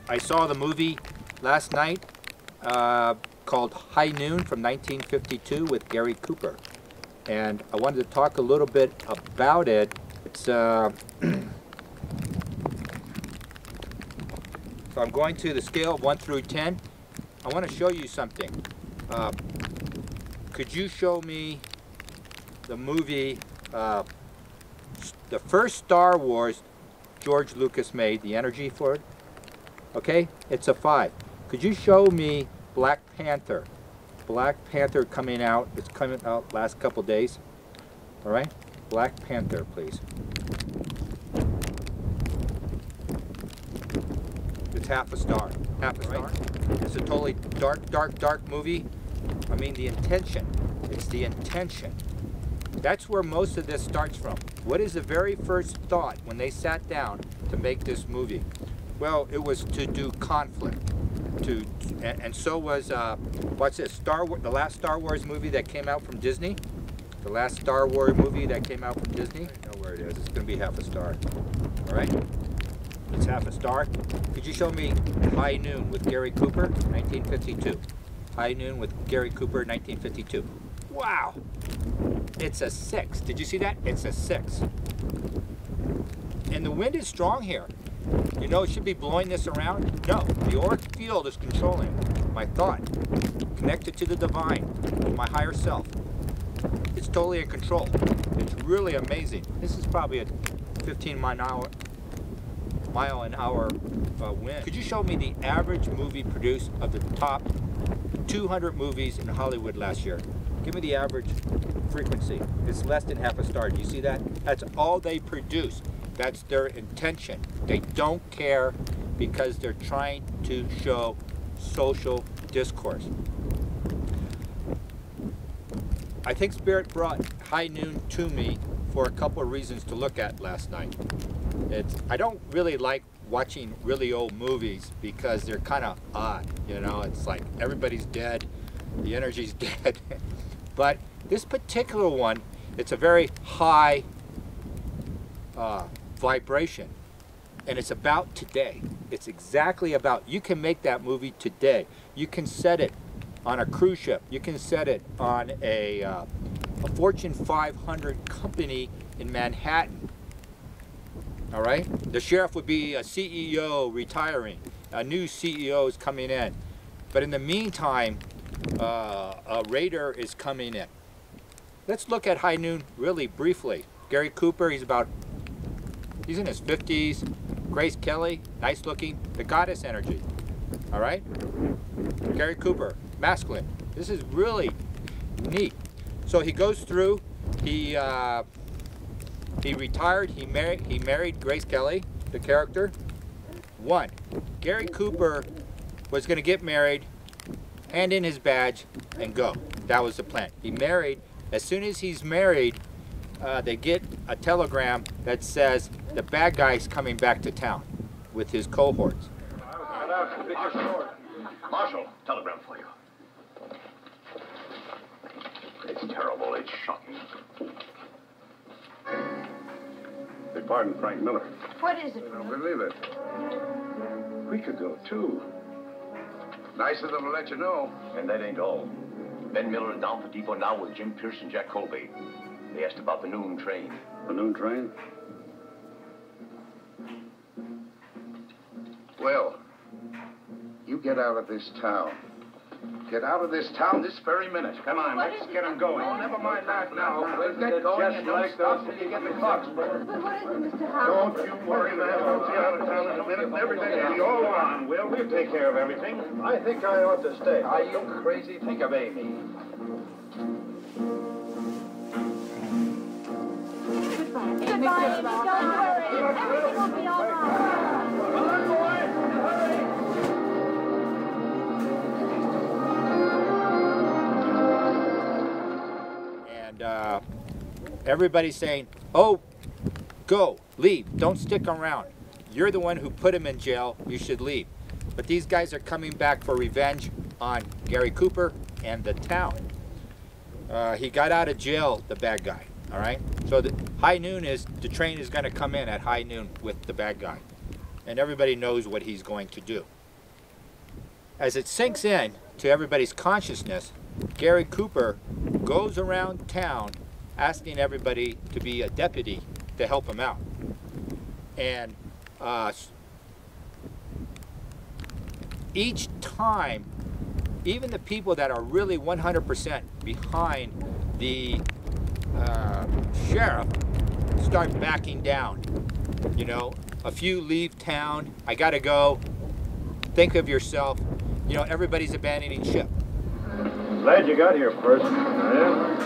I saw the movie last night called High Noon from 1952 with Garry Cooper, and I wanted to talk a little bit about it. It's so I'm going to the scale of 1 through 10. I want to show you something. Could you show me the movie, the first Star Wars George Lucas made, the energy for it? Okay, it's a 5. Could you show me Black Panther? Black Panther coming out, it's coming out last couple days. All right, Black Panther, please. It's half a star, half a star. It's a totally dark movie. I mean, the intention, it's the intention. That's where most of this starts from. What is the very first thought when they sat down to make this movie? Well, it was to do conflict, and so was, what's this, the last Star Wars movie that came out from Disney? The last Star Wars movie that came out from Disney? I know where it is. It's going to be half a star. All right? It's half a star. Could you show me High Noon with Garry Cooper, 1952? High Noon with Garry Cooper, 1952. Wow! It's a 6. Did you see that? It's a 6. And the wind is strong here. You know, it should be blowing this around. No, the auric field is controlling my thought, connected to the divine, my higher self. It's totally in control. It's really amazing. This is probably a 15 mile an hour wind. Could you show me the average movie produced of the top 200 movies in Hollywood last year? Give me the average frequency. It's less than half a star. Do you see that? That's all they produce. That's their intention. They don't care because they're trying to show social discourse. I think Spirit brought High Noon to me for a couple of reasons to look at last night. I don't really like watching really old movies because they're kind of odd, you know, it's like everybody's dead, the energy's dead. But this particular one, it's a very high vibration, and it's about today. It's exactly about, you can make that movie today. You can set it on a cruise ship. You can set it on a Fortune 500 company in Manhattan. All right? The sheriff would be a CEO retiring. A new CEO is coming in. But in the meantime, a raider is coming in. Let's look at High Noon really briefly. Garry Cooper, he's in his 50s. Grace Kelly, nice looking, the goddess energy. All right? Garry Cooper, masculine. This is really neat. So he goes through, he retired, he married Grace Kelly, the character. 1, Garry Cooper was gonna get married, hand in his badge, and go. That was the plan. He married. As soon as he's married, they get a telegram that says the bad guy's coming back to town with his cohorts. Marshal, telegram for you. It's terrible. It's shocking. They pardoned Frank Miller. What is it? I don't believe it. A week ago, too. Nice of them to let you know. And that ain't all. Ben Miller is down for depot now with Jim Pierce and Jack Colby. They asked about the noon train. The noon train? Well, you get out of this town. Get out of this town this very minute. Come on, let's get them going. Oh, never mind that now. We'll get going and don't stop till you get the clock spread. But what is it, Mr. Howard? Don't you worry, man. We'll be out of town in a minute and everything will be all on. We'll take care of everything. I think I ought to stay. Are you crazy? Think of Amy. Goodbye, Amy. Don't worry. Everything will be all right. Come on, boys. Hurry. Everybody's saying, oh, go, leave, don't stick around. You're the one who put him in jail, you should leave. But these guys are coming back for revenge on Gary Cooper and the town. He got out of jail, the bad guy, all right? So the high noon is, the train is gonna come in at high noon with the bad guy. And everybody knows what he's going to do. As it sinks in to everybody's consciousness, Gary Cooper goes around town asking everybody to be a deputy to help him out. And each time, even the people that are really 100% behind the sheriff start backing down. You know, a few leave town, I gotta go, think of yourself. You know, everybody's abandoning ship. Glad you got here first. Yeah.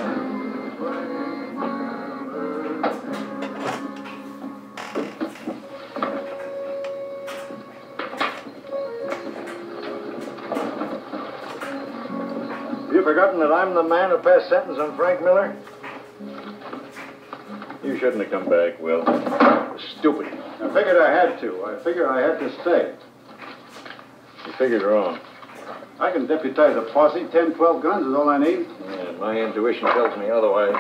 You forgotten that I'm the man who passed sentence on Frank Miller? You shouldn't have come back, Will. Stupid. I figured I had to. I figured I had to stay. You figured wrong. I can deputize a posse. 10, 12 guns is all I need. Yeah, my intuition tells me otherwise.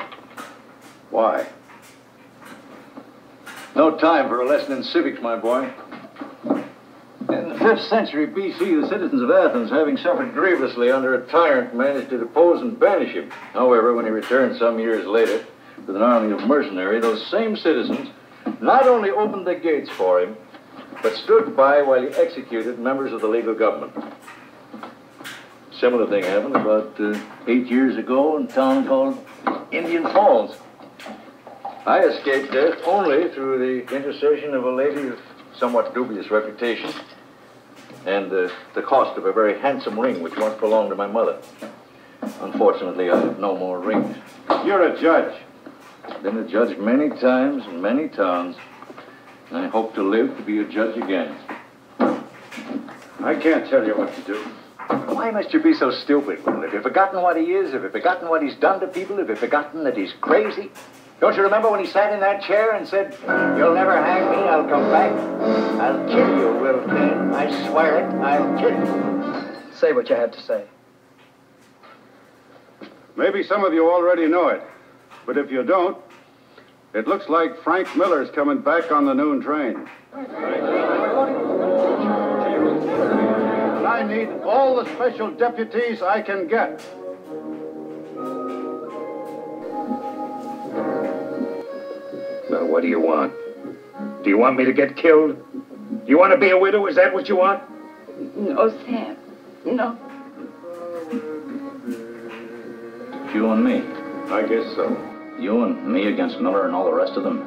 Why? No time for a lesson in civics, my boy. In the 5th century B.C., the citizens of Athens, having suffered grievously under a tyrant, managed to depose and banish him. However, when he returned some years later with an army of mercenaries, those same citizens not only opened the gates for him, but stood by while he executed members of the legal government. Similar thing happened about 8 years ago in a town called Indian Falls. I escaped death only through the intercession of a lady of somewhat dubious reputation and the cost of a very handsome ring which once belonged to my mother. Unfortunately, I have no more rings. You're a judge. I've been a judge many times in many towns, and I hope to live to be a judge again. I can't tell you what to do. Why must you be so stupid, Will? Have you forgotten what he is? Have you forgotten what he's done to people? Have you forgotten that he's crazy? Don't you remember when he sat in that chair and said, "You'll never hang me, I'll come back. I'll kill you, Will King. I swear it, I'll kill you." Say what you have to say. Maybe some of you already know it, but if you don't, it looks like Frank Miller's coming back on the noon train. And I need all the special deputies I can get. Well, what do you want? Do you want me to get killed? Do you want to be a widow? Is that what you want? No, Sam. No. You and me. I guess so. You and me against Miller and all the rest of them.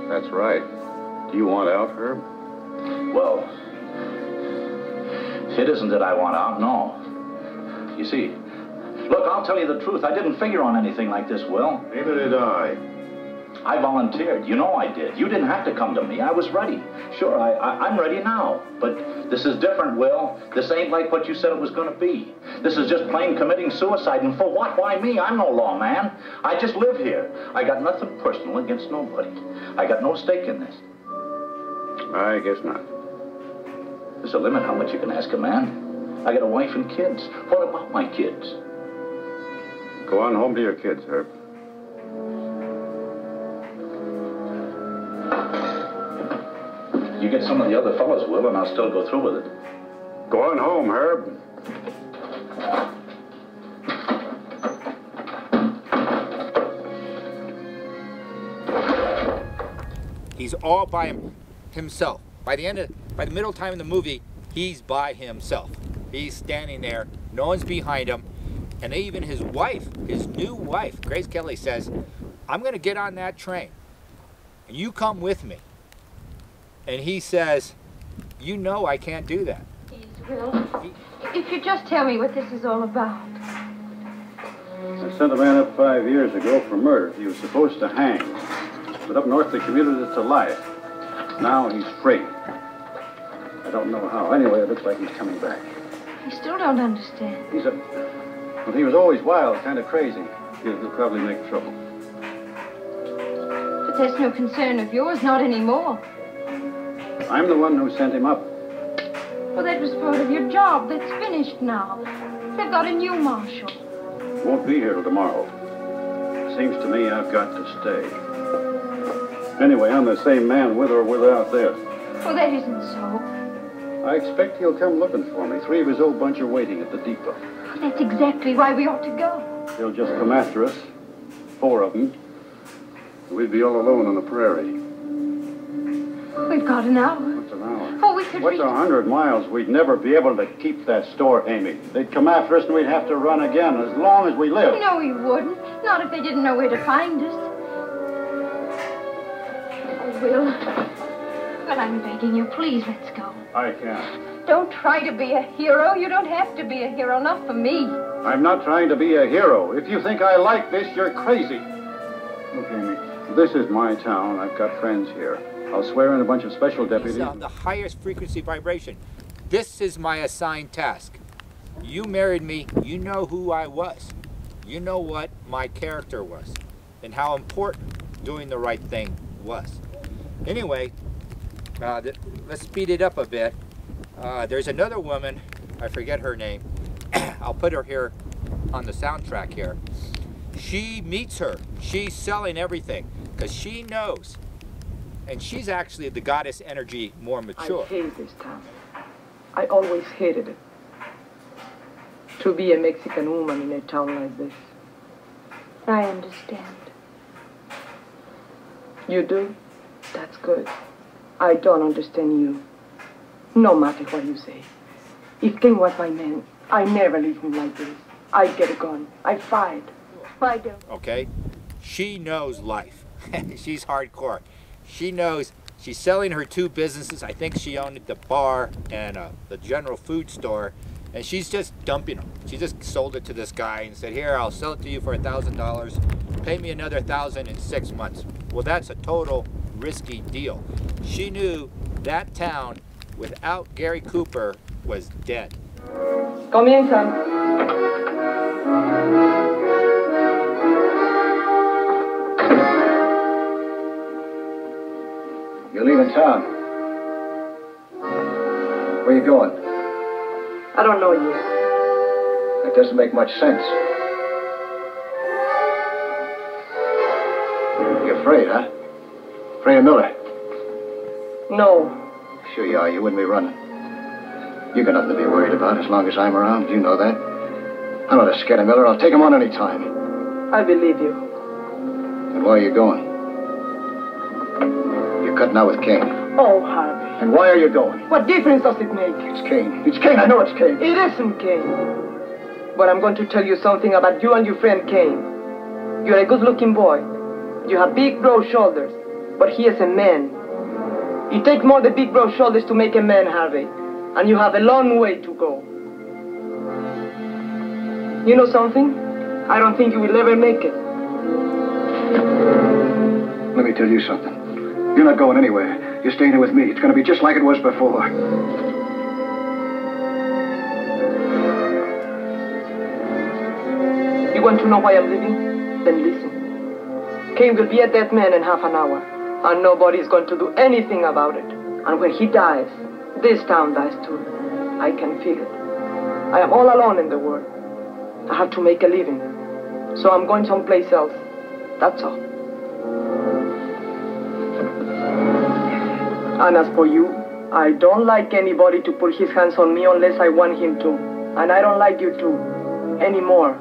That's right. Do you want out, Herb? Well, it isn't that I want out, no. You see, look, I'll tell you the truth. I didn't figure on anything like this, Will. Neither did I. I volunteered. You know I did. You didn't have to come to me. I was ready. Sure, I'm ready now. But this is different, Will. This ain't like what you said it was going to be. This is just plain committing suicide. And for what? Why me? I'm no lawman. I just live here. I got nothing personal against nobody. I got no stake in this. I guess not. There's a limit how much you can ask a man. I got a wife and kids. What about my kids? Go on home to your kids, Herb. You get some of the other fellows, Will, and I'll still go through with it. Go on home, Herb. He's all by himself. By the middle time of the movie, he's by himself. He's standing there, no one's behind him, and even his wife, his new wife, Grace Kelly, says, "I'm gonna get on that train, and you come with me." And he says, "You know I can't do that." Please, Will. If you just tell me what this is all about. I sent a man up 5 years ago for murder. He was supposed to hang. But up north they commuted it to life. Now he's free. I don't know how. Anyway, it looks like he's coming back. I still don't understand. Well, he was always wild, kind of crazy. He'll probably make trouble. But that's no concern of yours, not anymore. I'm the one who sent him up. Well, that was part of your job. That's finished now. They've got a new marshal. Won't be here till tomorrow. Seems to me I've got to stay. Anyway, I'm the same man with or without this. Well, that isn't so. I expect he'll come looking for me. 3 of his old bunch are waiting at the depot. Well, that's exactly why we ought to go. He'll just come after us. 4 of them. We'd be all alone on the prairie. We've got an hour. What's an hour? Oh, we could What's reach... 100 miles? We'd never be able to keep that store, Amy. They'd come after us and we'd have to run again as long as we live. No, we wouldn't. Not if they didn't know where to find us. Oh, Will. Well, I'm begging you, please, let's go. I can't. Don't try to be a hero. You don't have to be a hero, not for me. I'm not trying to be a hero. If you think I like this, you're crazy. Look, Amy, this is my town. I've got friends here. I'll swear in a bunch of special deputies. He's on the highest frequency vibration. This is my assigned task. You married me. You know who I was. You know what my character was and how important doing the right thing was. Anyway, let's speed it up a bit. There's another woman, I forget her name. I'll put her here on the soundtrack here. She meets her. She's selling everything because she knows. And she's actually the goddess energy more mature. I hate this town. I always hated it. To be a Mexican woman in a town like this. I understand. You do? That's good. I don't understand you. No matter what you say. If King was my man, I never leave him like this. I get a gun. I fight. I do. Okay? She knows life. She's hardcore. She knows she's selling her 2 businesses. I think she owned the bar and the general food store. And she's just dumping them. She just sold it to this guy and said, here, I'll sell it to you for $1,000. Pay me another $1,000 in 6 months. Well, that's a total risky deal. She knew that town without Gary Cooper was dead. Comienza. You're leaving town. Where are you going? I don't know yet. That doesn't make much sense. You're afraid, huh? Afraid of Miller? No. Sure you are. You wouldn't be running. You got nothing to be worried about as long as I'm around. You know that. I'm not scared of Miller. I'll take him on any time. I believe you. And why are you going? You're cutting out with King. Oh, Harvey. And why are you going? What difference does it make? It's King. It's King. I know it's King. It isn't King. But I'm going to tell you something about you and your friend King. You're a good-looking boy. You have big, broad shoulders. But he is a man. It takes more than big, broad shoulders to make a man, Harvey. And you have a long way to go. You know something? I don't think you will ever make it. Let me tell you something. You're not going anywhere. You're staying here with me. It's going to be just like it was before. You want to know why I'm leaving? Then listen. King will be a dead man in half an hour. And nobody's going to do anything about it. And when he dies, this town dies too. I can feel it. I am all alone in the world. I have to make a living. So I'm going someplace else. That's all. And as for you, I don't like anybody to put his hands on me unless I want him to. And I don't like you too. Anymore.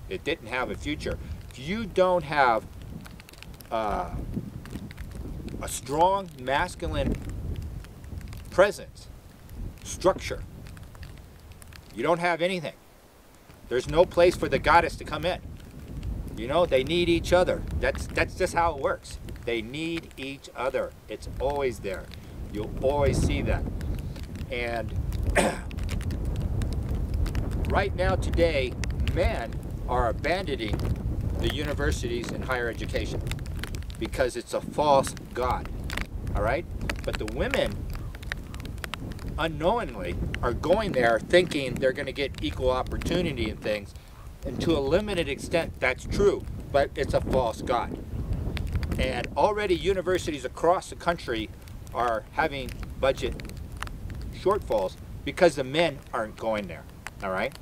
It didn't have a future. If you don't have a strong masculine presence, structure, you don't have anything. There's no place for the goddess to come in. You know, they need each other. That's just how it works. They need each other. It's always there. You'll always see that. And right now, today, men are abandoning the universities and higher education because it's a false god. All right? But the women, unknowingly, are going there thinking they're going to get equal opportunity and things. And to a limited extent, that's true, but it's a false god. And already universities across the country are having budget shortfalls because the men aren't going there, all right?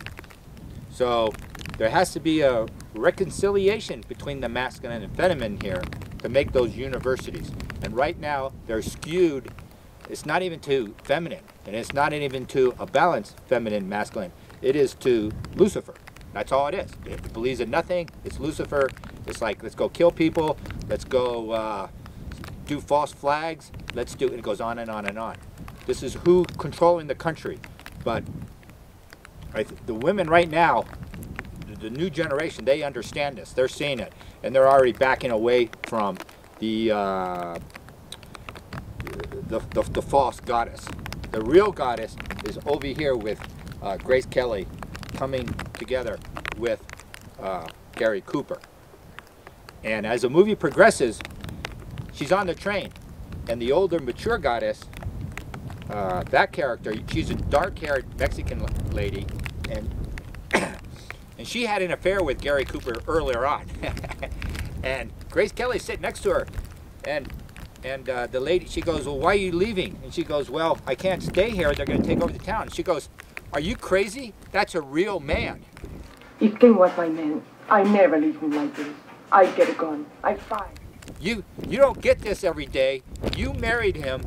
So there has to be a reconciliation between the masculine and feminine here to make those universities. And right now, they're skewed. It's not even to feminine, and it's not even to a balanced feminine masculine. It is to Lucifer. That's all it is. It believes in nothing. It's Lucifer. It's like, let's go kill people. Let's go do false flags. Let's do, and it goes on and on and on. This is who controlling the country. But the women right now, the new generation, they understand this. They're seeing it, and they're already backing away from the false goddess. The real goddess is over here with Grace Kelly coming together with Gary Cooper. And as the movie progresses, she's on the train, and the older, mature goddess, that character, she's a dark-haired Mexican lady, and and she had an affair with Gary Cooper earlier on. And Grace Kelly's sitting next to her, and the lady, she goes, well, why are you leaving? And she goes, well, I can't stay here. They're going to take over the town. And she goes, are you crazy? That's a real man. If King was my man, I never leave him like this. I get a gun. I fight. You don't get this every day. You married him.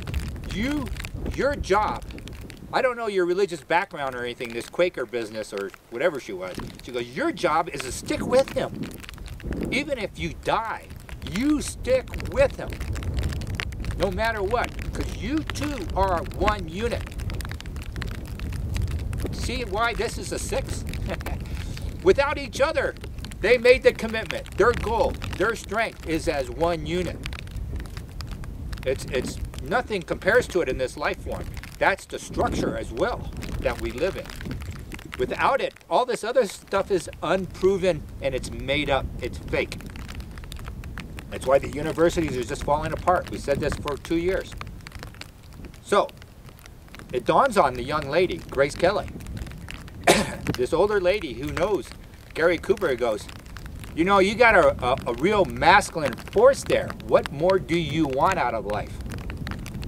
Your job, I don't know your religious background or anything, this Quaker business or whatever she was. She goes, your job is to stick with him. Even if you die, you stick with him. No matter what, because you two are one unit. See why this is a 6? Without each other, they made the commitment. Their goal, their strength is as one unit. It's nothing compares to it in this life form. That's the structure as well that we live in. Without it, all this other stuff is unproven and it's made up. It's fake. That's why the universities are just falling apart. We said this for 2 years. So, it dawns on the young lady, Grace Kelly, this older lady who knows Gary Cooper, goes, you know, you got a real masculine force there. What more do you want out of life?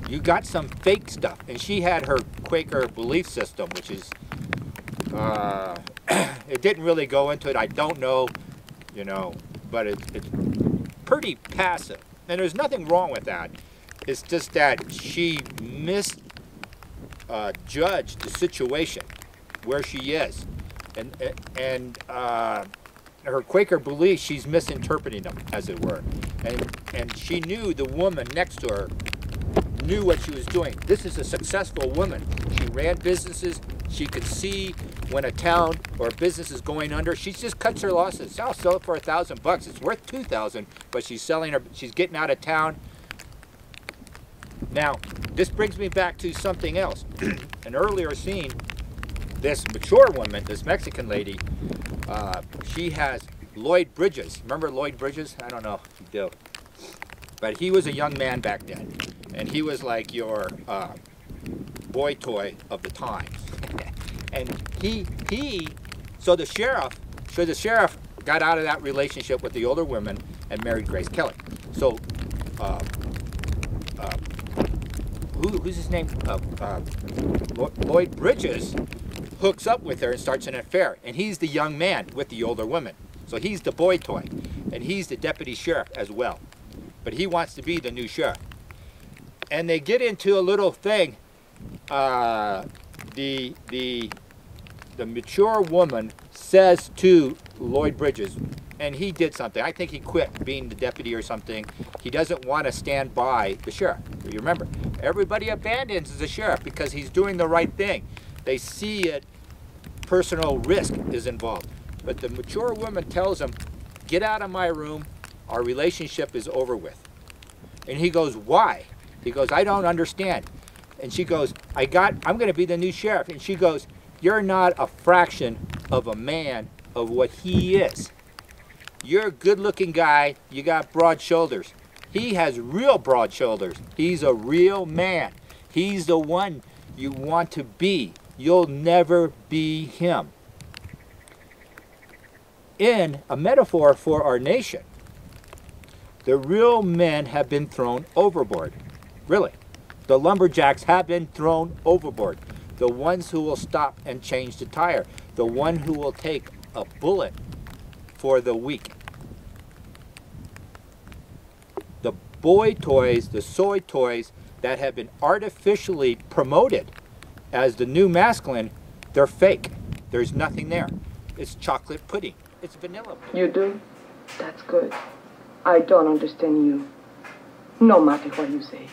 You got some fake stuff. And she had her Quaker belief system, which is, it didn't really go into it. I don't know, you know, but it's pretty passive. And there's nothing wrong with that. It's just that she misjudged the situation where she is. And her Quaker beliefs, she's misinterpreting them, as it were. And she knew the woman next to her knew what she was doing. This is a successful woman. She ran businesses. She could see when a town or a business is going under. She just cuts her losses. I'll sell it for $1,000. It's worth $2,000, but she's selling her. She's getting out of town. Now, this brings me back to something else. An earlier scene, this mature woman, this Mexican lady, she has Lloyd Bridges. Remember Lloyd Bridges? I don't know if you do. But he was a young man back then. And he was like your boy toy of the time. And so the sheriff got out of that relationship with the older woman and married Grace Kelly. So, who's his name? Lloyd Bridges hooks up with her and starts an affair. And he's the young man with the older woman. So he's the boy toy. And he's the deputy sheriff as well. But he wants to be the new sheriff. And they get into a little thing. The mature woman says to Lloyd Bridges, and he did something. I think he quit being the deputy or something. He doesn't want to stand by the sheriff. You remember, everybody abandons the sheriff because he's doing the right thing. They see it, personal risk is involved. But the mature woman tells him, get out of my room, our relationship is over with. And he goes, why? He goes, I don't understand. And she goes, I'm going to be the new sheriff. And she goes, you're not a fraction of a man of what he is. You're a good-looking guy. You got broad shoulders. He has real broad shoulders. He's a real man. He's the one you want to be. You'll never be him. in a metaphor for our nation, the real men have been thrown overboard. Really. The lumberjacks have been thrown overboard. The ones who will stop and change the tire. The one who will take a bullet for the weak. The boy toys, the soy toys that have been artificially promoted as the new masculine, they're fake. There's nothing there. It's chocolate pudding. It's vanilla pudding. You do? That's good. I don't understand you. No matter what you say.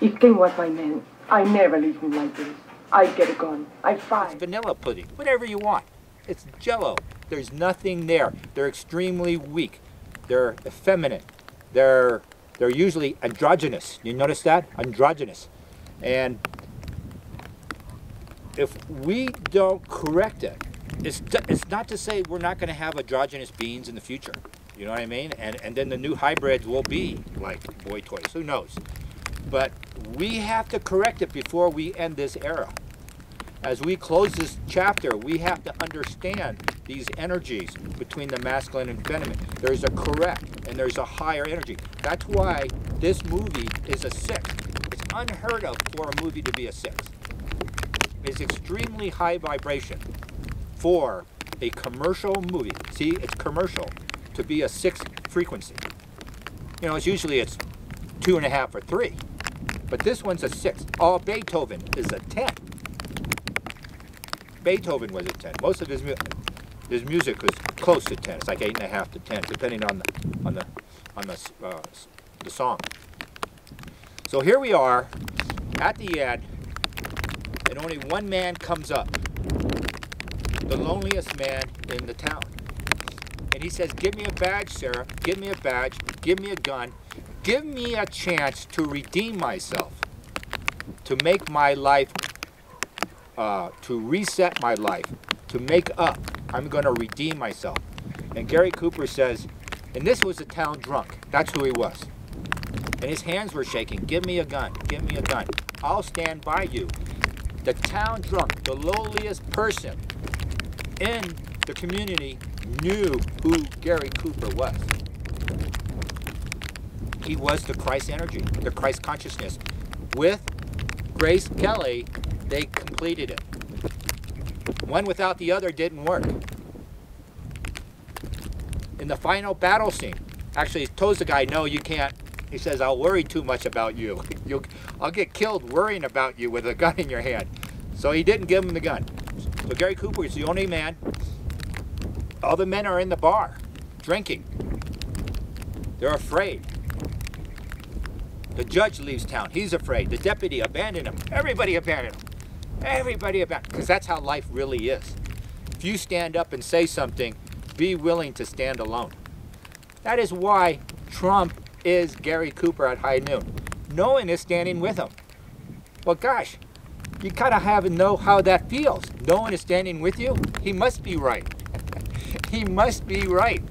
If King was my man, I never leave him like this. I get a gun. I fight. It's vanilla pudding. Whatever you want. It's jello. There's nothing there. They're extremely weak. They're effeminate. They're usually androgynous. You notice that? Androgynous. And if we don't correct it, it's not to say we're not going to have androgynous beings in the future. You know what I mean? And then the new hybrids will be like boy toys. Who knows? But we have to correct it before we end this era. As we close this chapter, we have to understand these energies between the masculine and feminine. There's a correct and there's a higher energy. That's why this movie is a 6. It's unheard of for a movie to be a 6. It's extremely high vibration for a commercial movie. See, it's commercial to be a 6 frequency. You know, it's 2.5 or 3. But this one's a 6. Oh, Beethoven is a 10. Beethoven was a 10. Most of his music was close to 10. It's like 8.5 to 10, depending on the song. So here we are at the end, and only one man comes up, the loneliest man in the town. And he says, "Give me a badge, Sarah. Give me a badge. Give me a gun. Give me a chance to redeem myself, to make my life, to reset my life, to make up. I'm going to redeem myself." And Garry Cooper says, and this was a town drunk. That's who he was. And his hands were shaking. "Give me a gun. Give me a gun. I'll stand by you." The town drunk, the lowliest person in the community, knew who Garry Cooper was. He was the Christ energy, the Christ consciousness. With Grace Kelly, they completed it. One without the other didn't work. In the final battle scene, actually he tells the guy, "No, you can't." He says, "I'll worry too much about you. I'll get killed worrying about you with a gun in your hand." So he didn't give him the gun. So Garry Cooper is the only man. All the men are in the bar, drinking. They're afraid. The judge leaves town. He's afraid. The deputy abandoned him. Everybody abandoned him. Everybody abandoned him. Because that's how life really is. If you stand up and say something, be willing to stand alone. That is why Trump is Garry Cooper at high noon. No one is standing with him. Well, gosh, you gotta know how that feels. No one is standing with you. He must be right. He must be right.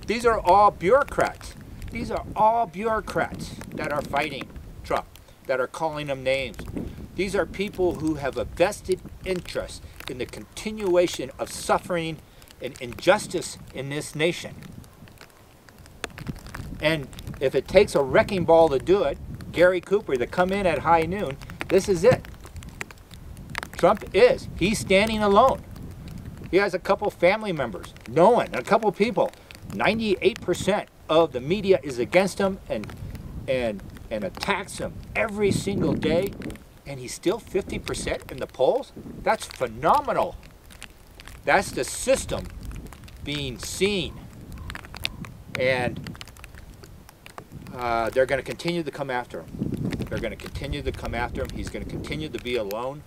These are all bureaucrats. These are all bureaucrats that are fighting Trump, that are calling him names. These are people who have a vested interest in the continuation of suffering and injustice in this nation. And if it takes a wrecking ball to do it, Garry Cooper to come in at high noon, this is it. Trump is. He's standing alone. He has a couple family members. No one, a couple people. 98% of the media is against him and attacks him every single day, and he's still 50% in the polls? That's phenomenal. That's the system being seen. And they're going to continue to come after him. They're going to continue to come after him. He's going to continue to be alone.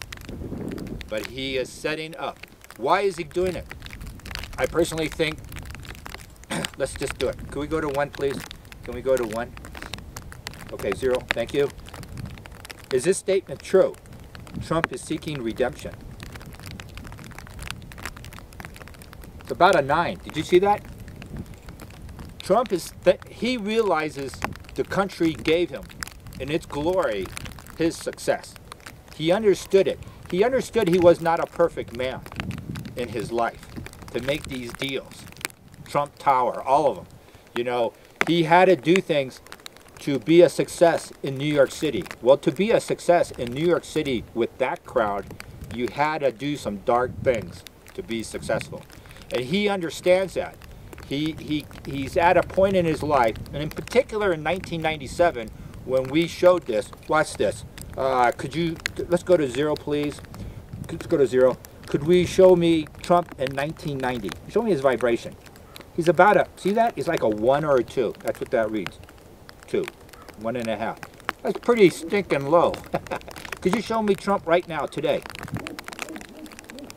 But he is setting up. Why is he doing it? I personally think, let's just do it. Can we go to 1, please? Can we go to 1? Okay, 0. Thank you. Is this statement true? Trump is seeking redemption. It's about a 9. Did you see that? Trump he realizes the country gave him, in its glory, his success. He understood it. He understood he was not a perfect man in his life to make these deals. Trump Tower, all of them. You know, he had to do things to be a success in New York City. Well, to be a success in New York City with that crowd, you had to do some dark things to be successful. And he understands that. He's at a point in his life, and in particular in 1997, when we showed this. Watch this. Let's go to 0, please. Let's go to 0. Could we show me Trump in 1990? Show me his vibration. He's about a, see that? He's like a 1 or a 2. That's what that reads. 2. 1.5. That's pretty stinking low. Could you show me Trump right now, today?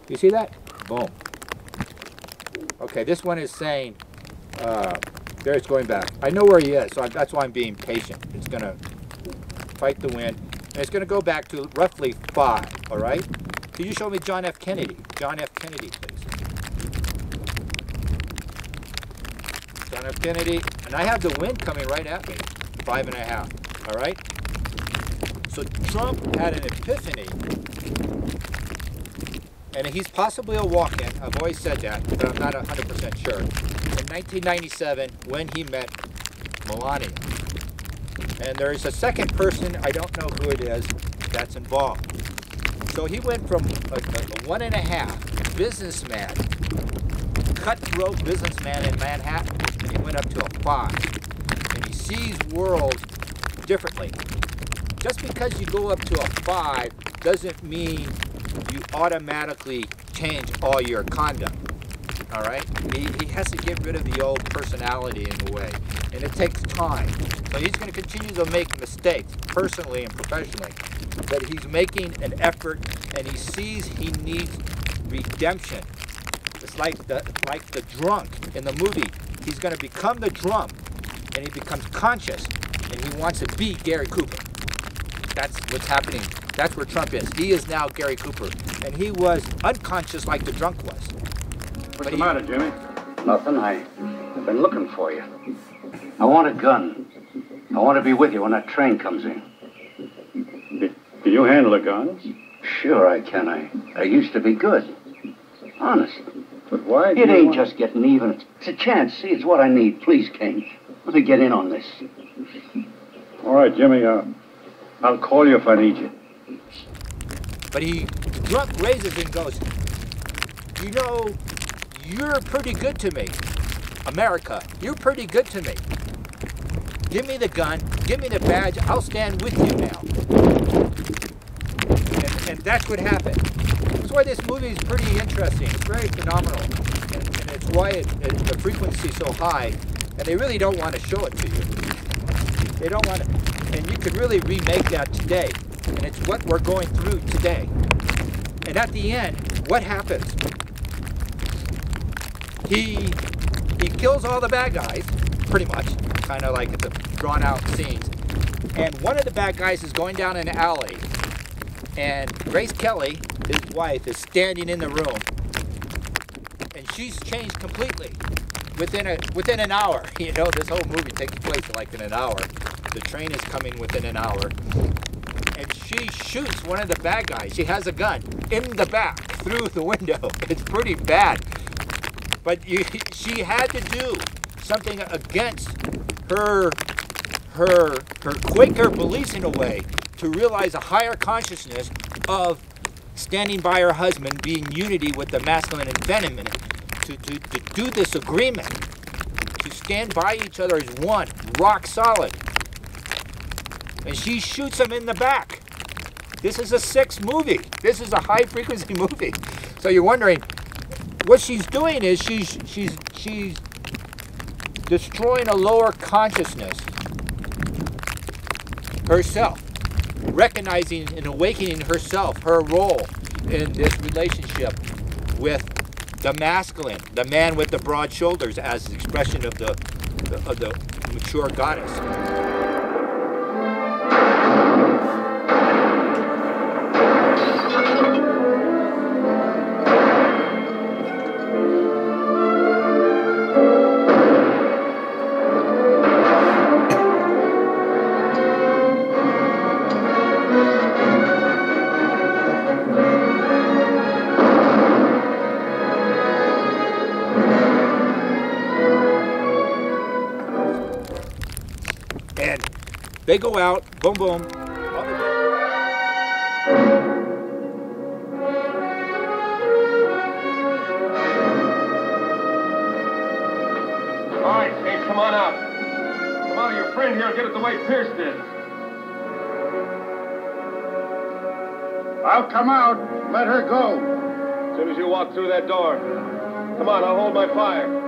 You see that? Boom. Okay, this one is saying, there it's going back. I know where he is, so that's why I'm being patient. It's going to fight the wind. And it's going to go back to roughly 5, all right? Could you show me John F. Kennedy? John F. Kennedy, please. John F. Kennedy. And I have the wind coming right at me. 5.5, all right? So Trump had an epiphany. And he's possibly a walk-in. I've always said that, but I'm not 100% sure. In 1997, when he met Melania. And there's a second person, I don't know who it is, that's involved. So he went from a 1.5 businessman, cutthroat businessman in Manhattan, and he went up to a 5. And he sees world differently. Just because you go up to a 5 doesn't mean you automatically change all your conduct. All right? He has to get rid of the old personality in a way, and it takes time. So he's going to continue to make mistakes, personally and professionally, but he's making an effort, and he sees he needs redemption. It's like the drunk in the movie. He's going to become the drunk, and he becomes conscious, and he wants to be Gary Cooper. That's what's happening. That's where Trump is. He is now Gary Cooper, and he was unconscious like the drunk was. What's the matter, Jimmy? Nothing. I've been looking for you. I want a gun. I want to be with you when that train comes in. Can you handle a gun? Sure I can. I used to be good. Honest. But why do It you ain't want... just getting even. It's a chance. See, it's what I need. Please, King. Let me get in on this. All right, Jimmy. I'll call you if I need you. But the drunk raises and goes, you know, you're pretty good to me. America, you're pretty good to me. Give me the gun, give me the badge, I'll stand with you now. And that's what happened. That's why this movie is pretty interesting. It's very phenomenal. And it's why the frequency is so high. And they really don't want to show it to you. They don't want to. And you could really remake that today. And it's what we're going through today. And at the end, what happens? He kills all the bad guys, pretty much, kind of like the drawn out scenes. And one of the bad guys is going down an alley, and Grace Kelly, his wife, is standing in the room, and she's changed completely within an hour. You know, this whole movie takes place like in an hour. The train is coming within an hour, and she shoots one of the bad guys. She has a gun in the back through the window. It's pretty bad. But she had to do something against her Quaker beliefs in a way to realize a higher consciousness of standing by her husband, being unity with the masculine and feminine, to do this agreement, to stand by each other as one, rock solid. And she shoots him in the back. This is a 6 movie. This is a high frequency movie. So you're wondering, what she's doing is she's destroying a lower consciousness herself, recognizing and awakening herself, her role in this relationship with the masculine, the man with the broad shoulders, as the expression of the mature goddess. They go out, boom, boom. All right, Kate, come on out. Come out, your friend here will get it the way Pierce did. I'll come out. Let her go. As soon as you walk through that door. Come on, I'll hold my fire.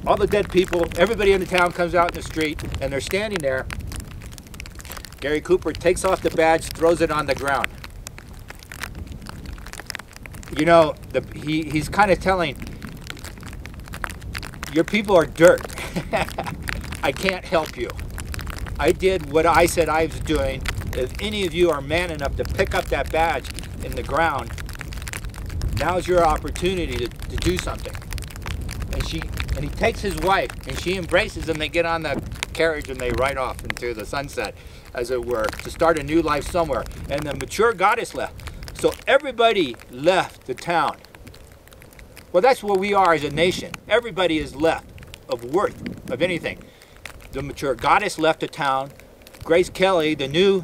All the dead people, everybody in the town comes out in the street, and they're standing there. Garry Cooper takes off the badge, throws it on the ground. You know, he's kind of telling, your people are dirt. I can't help you. I did what I said I was doing. If any of you are man enough to pick up that badge in the ground, now's your opportunity to do something. And he takes his wife, and she embraces him. They get on the carriage and they ride off into the sunset, as it were, to start a new life somewhere. And the mature goddess left. So everybody left the town. Well, that's where we are as a nation. Everybody is left of worth, of anything. The mature goddess left the town. Grace Kelly, the new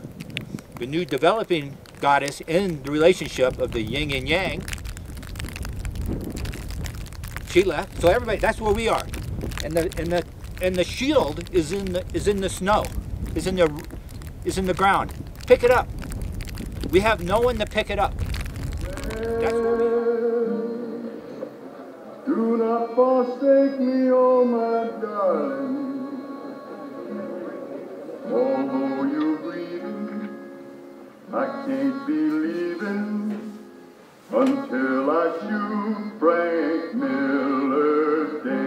developing goddess in the relationship of the yin and yang, she left. So everybody, that's where we are. And the shield is in the snow, is in the ground. Pick it up. We have no one to pick it up. That's where we are. Do not forsake me, oh my darling. Although you're grieving, I can't be leaving until I shoot Frank Miller's dead.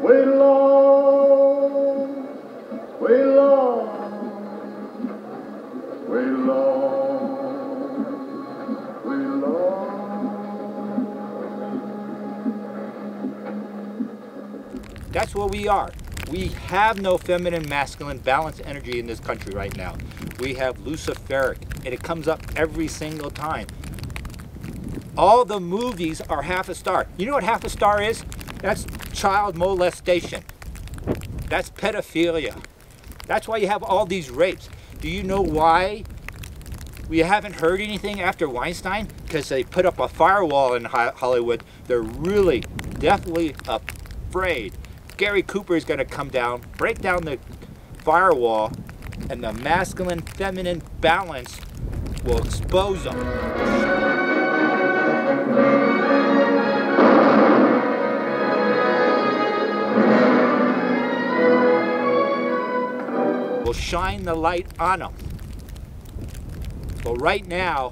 Wait long, wait long, wait long, wait long. That's where we are. We have no feminine, masculine, balanced energy in this country right now. We have Luciferic, and it comes up every single time. All the movies are half a star. You know what half a star is? That's child molestation. That's pedophilia. That's why you have all these rapes. Do you know why we haven't heard anything after Weinstein? Because they put up a firewall in Hollywood. They're really, definitely afraid. Garry Cooper is going to come down, break down the firewall, and the masculine-feminine balance will expose them. Will shine the light on them. But right now,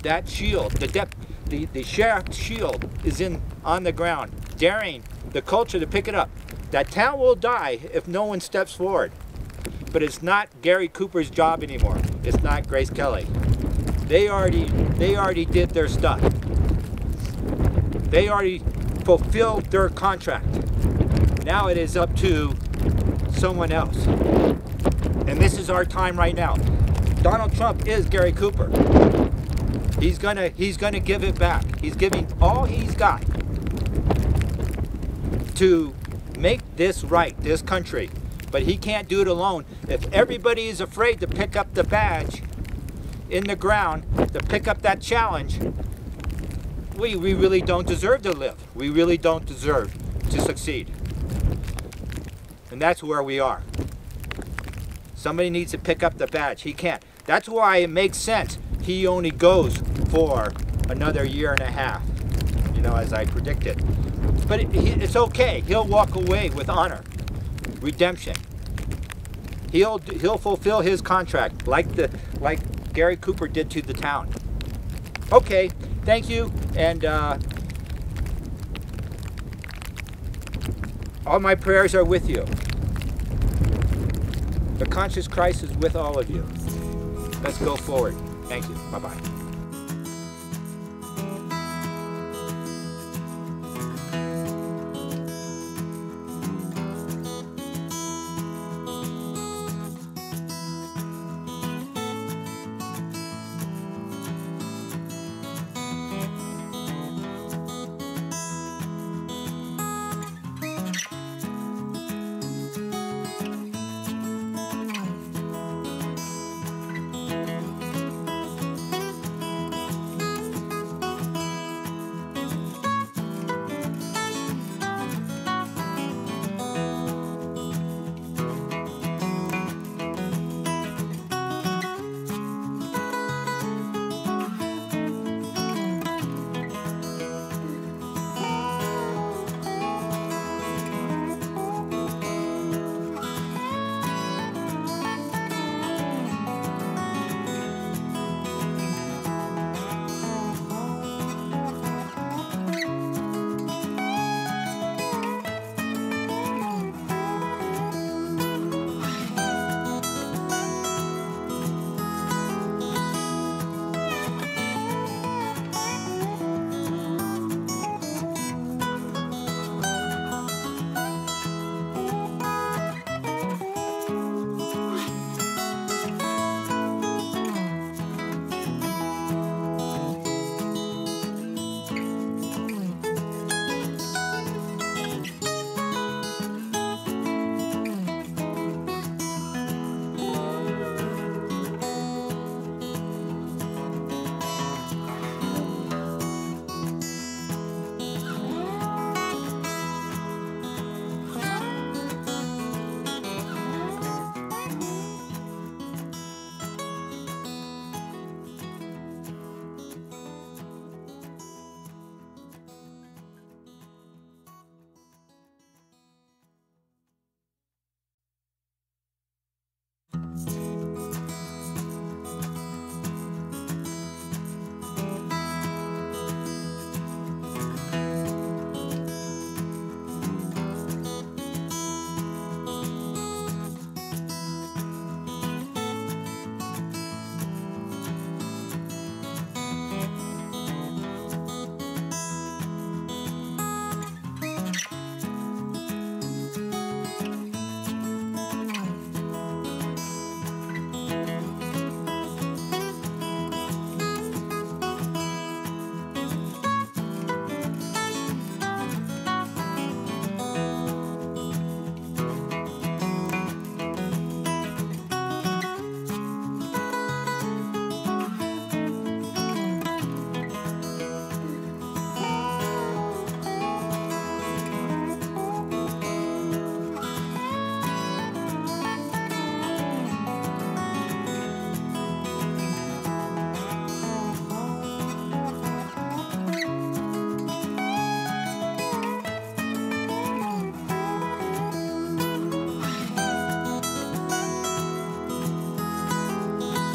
that shield, the sheriff's shield is on the ground, daring the culture to pick it up. That town will die if no one steps forward. But it's not Garry Cooper's job anymore. It's not Grace Kelly. They already did their stuff. They already fulfilled their contract. Now it is up to someone else. And this is our time right now. Donald Trump is Garry Cooper. He's gonna give it back. He's giving all he's got to make this right, this country. But he can't do it alone. If everybody is afraid to pick up the badge in the ground, to pick up that challenge, we really don't deserve to live. We really don't deserve to succeed. And that's where we are. Somebody needs to pick up the badge. He can't. That's why it makes sense. He only goes for another year and a half, you know, as I predicted. But it's okay. He'll walk away with honor, redemption. He'll fulfill his contract like Gary Cooper did to the town. Okay, thank you, and all my prayers are with you. The conscious Christ is with all of you. Let's go forward. Thank you. Bye-bye.